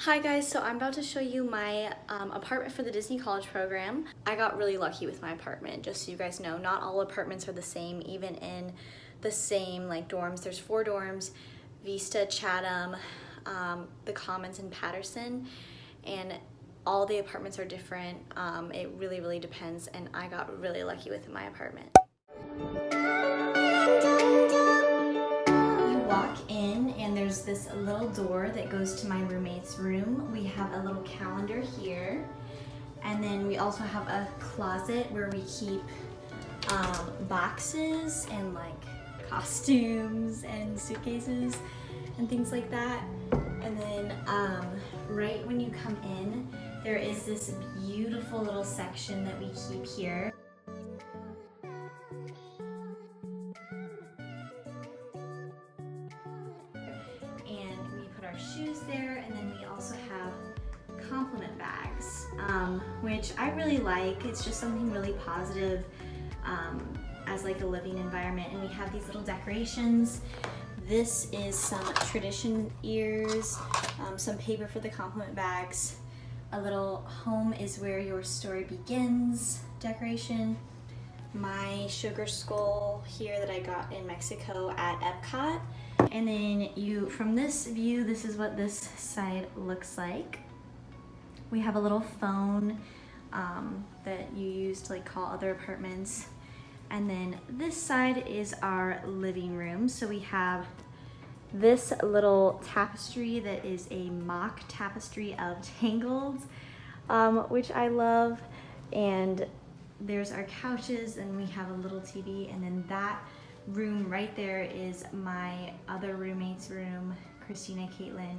Hi guys, so I'm about to show you my apartment for the Disney College program. I got really lucky with my apartment, just so you guys know. Not all apartments are the same, even in the same like dorms. There's 4 dorms, Vista, Chatham, the Commons and Patterson, and all the apartments are different. It really depends, and I got really lucky with my apartment. Walk in and there's this little door that goes to my roommate's room. We have a little calendar here, and then we also have a closet where we keep boxes and like costumes and suitcases and things like that. And then right when you come in, there is this beautiful little section that we keep here. And we put our shoes there, and then we also have compliment bags, which I really like. It's just something really positive as like a living environment. And we have these little decorations. This is some tradition ears, some paper for the compliment bags, a little home is where your story begins decoration, my sugar skull here that I got in Mexico at Epcot. And then from this view, this is what this side looks like. We have a little phone that you use to like call other apartments. And then this side is our living room. So we have this little tapestry that is a mock tapestry of Tangled, which I love. And there's our couches, and we have a little TV, and then that room right there is my other roommate's room. Christina, Caitlin,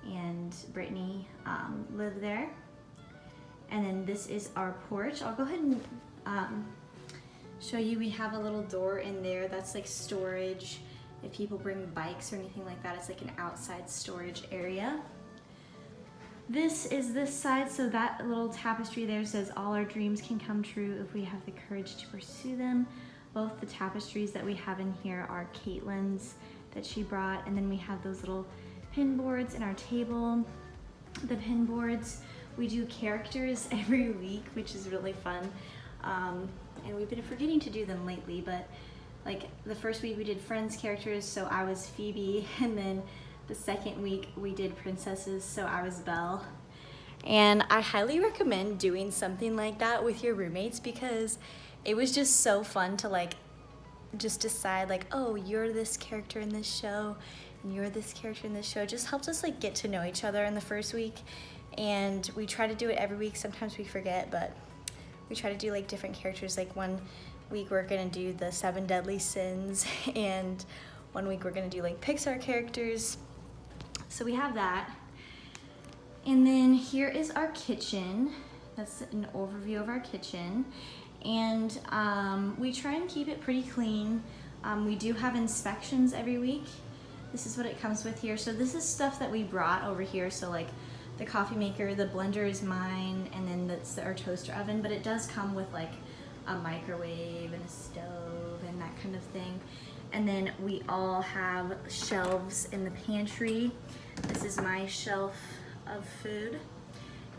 and Brittany live there. And then this is our porch. I'll go ahead and show you. We have a little door in there that's like storage. If people bring bikes or anything like that, it's like an outside storage area. This is this side, so that little tapestry there says all our dreams can come true if we have the courage to pursue them. Both the tapestries that we have in here are Caitlin's that she brought, and then we have those little pin boards in our table. The pin boards, we do characters every week, which is really fun. And we've been forgetting to do them lately, but like the first week we did Friends characters, so I was Phoebe, and then the second week we did princesses, so I was Belle. And I highly recommend doing something like that with your roommates, because it was just so fun to like just decide like, oh, you're this character in this show and you're this character in this show. It just helped us like get to know each other in the first week, and we try to do it every week. Sometimes we forget, but we try to do like different characters. Like one week we're gonna do the 7 deadly sins, and one week we're gonna do like Pixar characters. So we have that. And then here is our kitchen. That's an overview of our kitchen. And we try and keep it pretty clean. We do have inspections every week. This is what it comes with here. So this is stuff that we brought over here. So like the coffee maker, the blender is mine, and then that's our toaster oven, but it does come with like a microwave and a stove and that kind of thing. And then we all have shelves in the pantry. This is my shelf of food,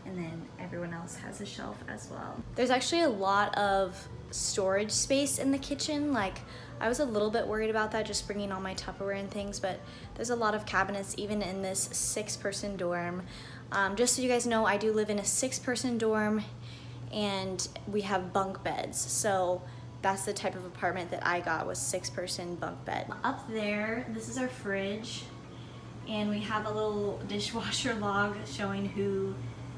and then everyone else has a shelf as well. There's actually a lot of storage space in the kitchen. Like, I was a little bit worried about that, just bringing all my Tupperware and things, but there's a lot of cabinets even in this 6-person dorm. Just so you guys know, I do live in a 6-person dorm, and we have bunk beds. So that's the type of apartment that I got, was 6-person bunk bed. Up there, this is our fridge, and we have a little dishwasher log showing who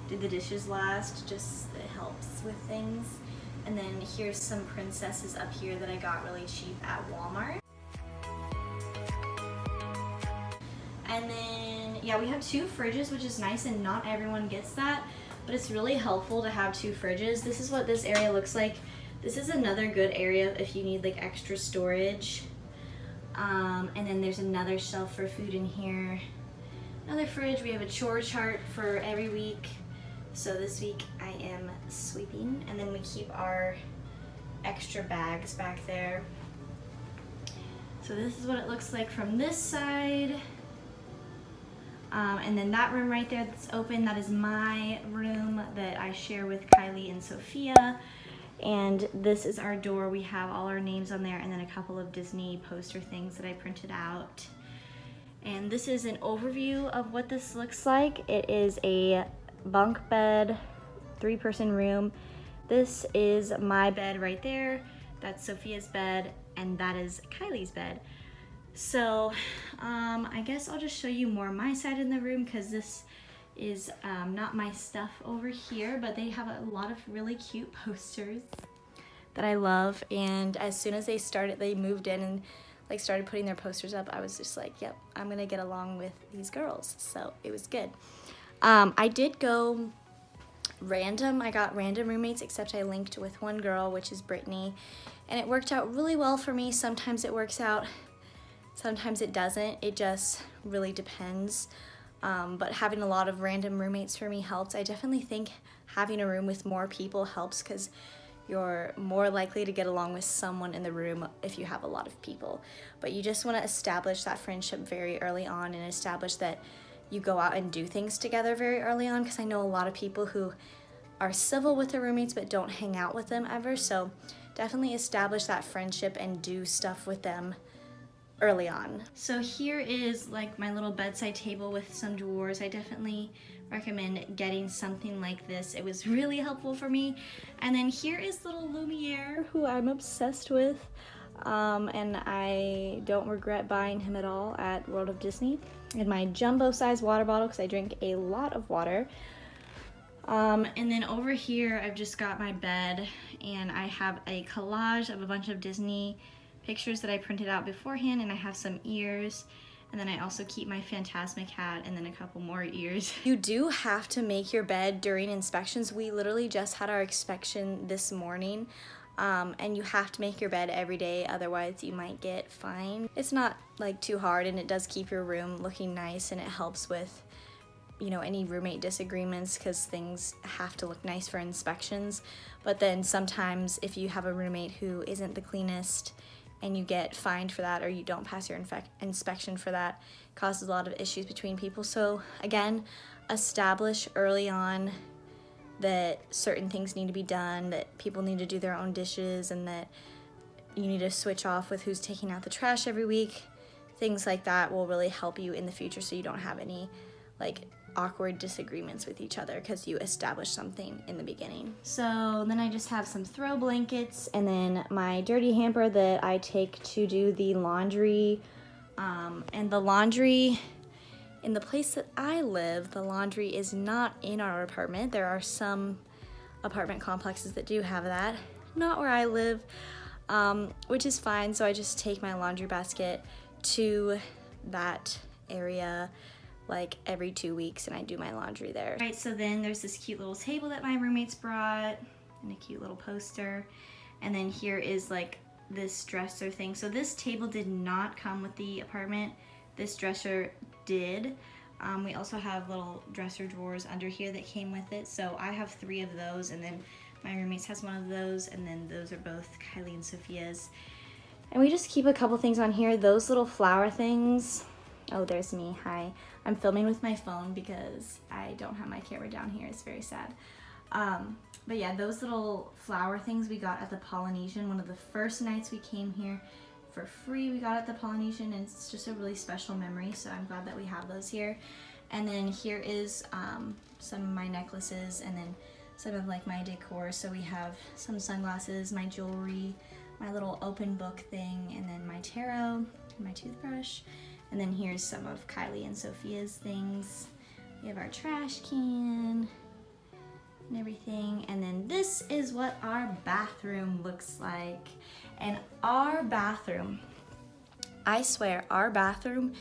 did the dishes last. Just, it helps with things. And then here's some princesses up here that I got really cheap at Walmart. And then, yeah, we have 2 fridges, which is nice, and not everyone gets that, but it's really helpful to have 2 fridges. This is what this area looks like. This is another good area if you need like extra storage. And then there's another shelf for food in here. Another fridge. We have a chore chart for every week. So this week I am sweeping, and then we keep our extra bags back there. So this is what it looks like from this side. And then that room right there that's open, that is my room that I share with Kylie and Sophia. And this is our door. We have all our names on there and then a couple of Disney poster things that I printed out. And this is an overview of what this looks like. It is a bunk bed, 3-person room. This is my bed right there. That's Sophia's bed, and that is Kylie's bed. So I guess I'll just show you more my side in the room because this is not my stuff over here, but they have a lot of really cute posters that I love. And as soon as they moved in and like started putting their posters up, I was just like, yep, I'm gonna get along with these girls. So it was good. I did go random. I got random roommates, except I linked with one girl, which is Brittany, and it worked out really well for me. Sometimes it works out, sometimes it doesn't. It just really depends. But having a lot of random roommates for me helped. I definitely think having a room with more people helps because you're more likely to get along with someone in the room if you have a lot of people. But you just want to establish that friendship very early on and establish that you go out and do things together very early on, because I know a lot of people who are civil with their roommates but don't hang out with them ever. So definitely establish that friendship and do stuff with them early on. So here is like my little bedside table with some drawers. I definitely recommend getting something like this. It was really helpful for me. And then here is little Lumiere, who I'm obsessed with. And I don't regret buying him at all at World of Disney. And my jumbo size water bottle because I drink a lot of water. And then over here I've just got my bed, and I have a collage of a bunch of Disney pictures that I printed out beforehand, and I have some ears, and then I also keep my Fantasmic hat and then a couple more ears. You do have to make your bed during inspections. We literally just had our inspection this morning, and you have to make your bed every day, otherwise you might get fined. It's not like too hard, and it does keep your room looking nice, and it helps with, you know, any roommate disagreements because things have to look nice for inspections. But then sometimes if you have a roommate who isn't the cleanest and you get fined for that, or you don't pass your inspection for that, it causes a lot of issues between people. So again, establish early on that certain things need to be done, that people need to do their own dishes, and that you need to switch off with who's taking out the trash every week. Things like that will really help you in the future so you don't have any like awkward disagreements with each other because you established something in the beginning. So then I just have some throw blankets, and then my dirty hamper that I take to do the laundry. And the laundry in the place that I live, the laundry is not in our apartment. There are some apartment complexes that do have that, not where I live, which is fine. So I just take my laundry basket to that area like every 2 weeks, and I do my laundry there. Right, so then there's this cute little table that my roommates brought and a cute little poster. And then here is like this dresser thing. So this table did not come with the apartment. This dresser did. We also have little dresser drawers under here that came with it. So I have 3 of those, and then my roommates has one of those, and then those are both Kylie and Sophia's. And we just keep a couple things on here. Those little flower things. Oh, there's me. Hi. I'm filming with my phone because I don't have my camera down here. It's very sad. But yeah, those little flower things we got at the Polynesian. One of the first nights we came here for free, we got at the Polynesian, and it's just a really special memory. So I'm glad that we have those here. And then here is some of my necklaces, and then some of like my decor. So we have some sunglasses, my jewelry, my little open book thing, and then my tarot, and my toothbrush. And then here's some of Kylie and Sophia's things. We have our trash can and everything. And then this is what our bathroom looks like. And our bathroom, I swear, our bathroom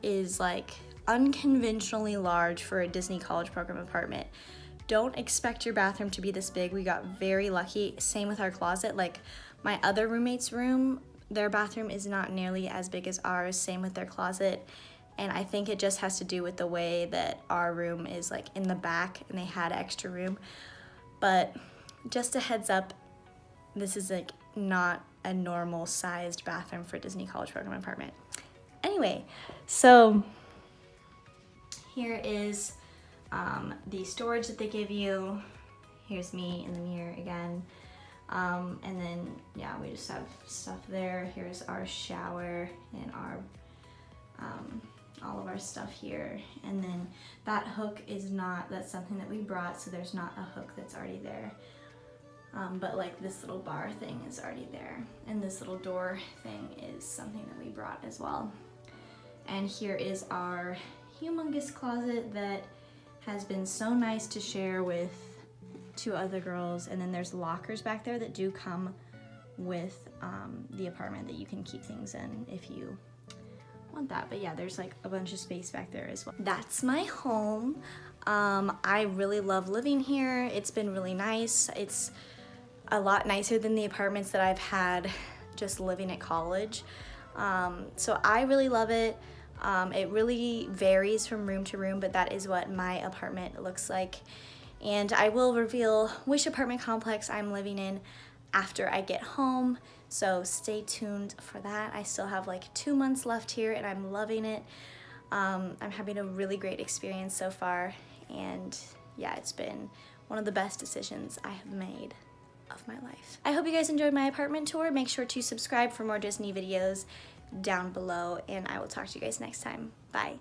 is like unconventionally large for a Disney College Program apartment. Don't expect your bathroom to be this big. We got very lucky. Same with our closet. Like my other roommate's room, their bathroom is not nearly as big as ours, same with their closet. And I think it just has to do with the way that our room is like in the back and they had extra room. But just a heads up, this is like not a normal sized bathroom for Disney College Program apartment. Anyway, so Here is the storage that they give you. Here's me in the mirror again. And then, yeah, we just have stuff there. Here's our shower and our, all of our stuff here. And then that hook is not, that's something that we brought, so there's not a hook that's already there. But like this little bar thing is already there. And this little door thing is something that we brought as well. And here is our humongous closet that has been so nice to share with 2 other girls. And then there's lockers back there that do come with the apartment that you can keep things in if you want that. But yeah, there's like a bunch of space back there as well. That's my home. I really love living here. It's been really nice. It's a lot nicer than the apartments that I've had just living at college. So I really love it. It really varies from room to room, but that is what my apartment looks like. And I will reveal which apartment complex I'm living in after I get home, so stay tuned for that. I still have like 2 months left here and I'm loving it. I'm having a really great experience so far, and yeah, it's been one of the best decisions I have made of my life. I hope you guys enjoyed my apartment tour. Make sure to subscribe for more Disney videos down below, and I will talk to you guys next time. Bye.